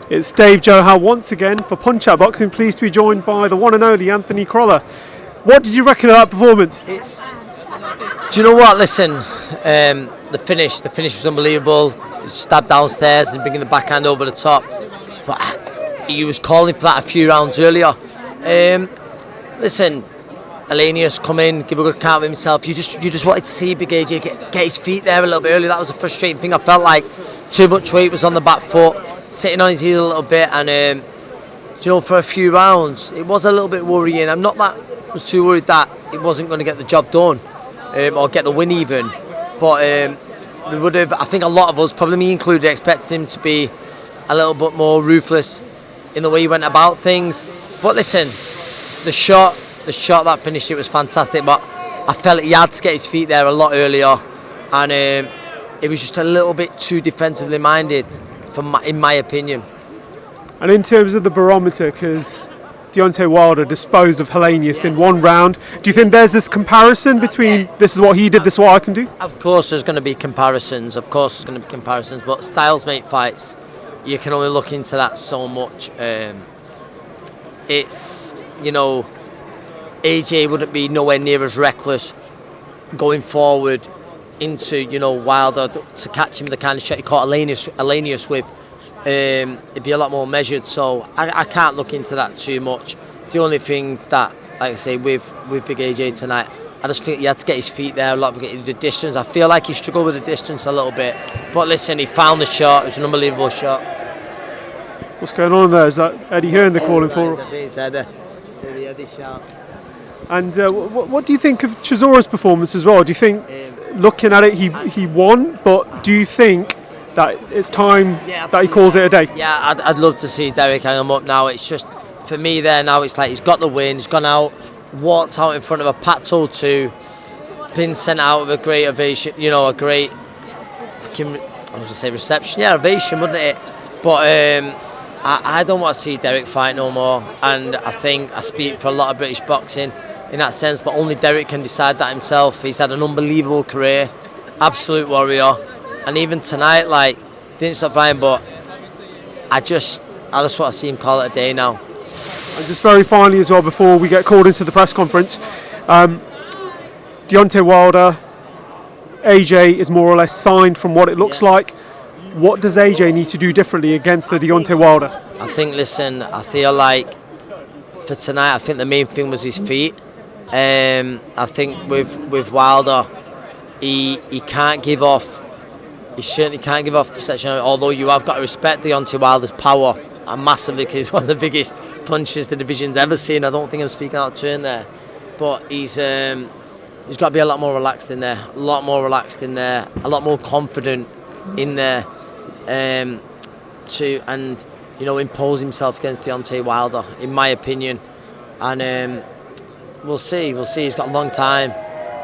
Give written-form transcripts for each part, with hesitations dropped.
It's Dave Johal once again for Punch Out Boxing. Pleased to be joined by the one and only Anthony Crolla. What did you reckon of that performance? Do you know what? Listen, the finish was unbelievable. Stabbed downstairs and bringing the backhand over the top. But he was calling for that a few rounds earlier. Listen, HELENIUS come in, give a good account of himself. You just wanted to see Big AJ get his feet there a little bit early. That was a frustrating thing. I felt like too much weight was on the back foot, sitting on his heel a little bit, and for a few rounds it was a little bit worrying. I'm not that was too worried that it wasn't going to get the job done or get the win even, but we would have. I think a lot of us, probably me included, expected him to be a little bit more ruthless in the way he went about things. But listen, the shot that finished it was fantastic, but I felt he had to get his feet there a lot earlier, and it was just a little bit too defensively minded, in my opinion. And in terms of the barometer, because Deontay Wilder disposed of HELENIUS in one round, do you think there's this comparison between this is what he did, this is what I can do? Of course there's going to be comparisons, but styles make fights. You can only look into that so much. It's, AJ wouldn't be nowhere near as reckless going forward into, Wilder to catch him with the kind of shot he caught HELENIUS with. It'd be a lot more measured, so I can't look into that too much. The only thing that, like I say, with Big AJ tonight, I just think he had to get his feet there a lot, getting the distance. I feel like he struggled with the distance a little bit, but listen, he found the shot. It was an unbelievable shot. What's going on there? Is that Eddie Hearn they're calling for? It's Eddie. So the Eddie shouts. And what do you think of Chisora's performance as well? Do you think, looking at it, he won, but do you think that it's time that he calls it a day? Yeah, I'd love to see Derek hang him up now. It's just, for me there now, it's like he's got the win, he's gone out, walked out in front of a packed O2, been sent out with a great ovation, a great, I was going to say reception, yeah, ovation, wouldn't it? But I don't want to see Derek fight no more, and I think I speak for a lot of British boxing in that sense, but only Derek can decide that himself. He's had an unbelievable career, absolute warrior. And even tonight, didn't stop fighting, but I just want to see him call it a day now. And just very finally as well, before we get called into the press conference, Deontay Wilder, AJ is more or less signed from what it looks like. What does AJ need to do differently against the Deontay Wilder? I think, listen, I feel like for tonight, I think the main thing was his feet. I think with Wilder, he can't give off. He certainly can't give off the perception, although you have got to respect Deontay Wilder's power, and massively, because he's one of the biggest punches the division's ever seen. I don't think I'm speaking out of turn there, but he's got to be a lot more relaxed in there, a lot more confident in there, impose himself against Deontay Wilder, in my opinion. And we'll see. He's got a long time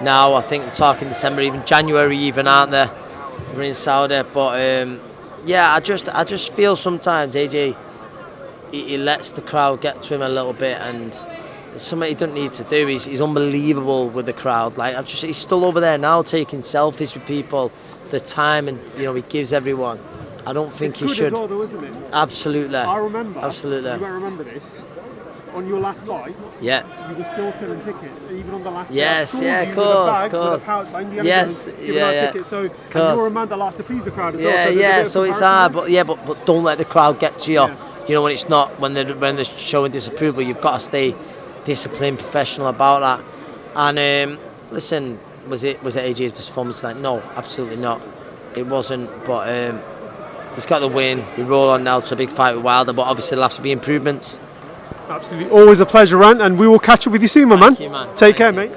now. I think they're talking December, even January, even, aren't they? We're in Saudi, but I just feel sometimes AJ he lets the crowd get to him a little bit, and it's something he doesn't need to do. He's unbelievable with the crowd. He's still over there now taking selfies with people. The time and he gives everyone. I don't think he should. As well, though, isn't it? Absolutely. I remember. Absolutely. You won't remember this. On your last fight, you were still selling tickets, even on the last yes, day. Of course. Yes, tickets. So and you're a man that likes to please the crowd as well. So it's hard, but don't let the crowd get to you. When it's not, when they're showing disapproval, you've got to stay disciplined, professional about that. And listen, was it AJ's performance tonight? No, absolutely not. It wasn't. But he's got the win. We roll on now to a big fight with Wilder, but obviously there'll have to be improvements. Absolutely. Always a pleasure, Ant, and we will catch up with you soon, my man. Thank you, man. Take care, mate.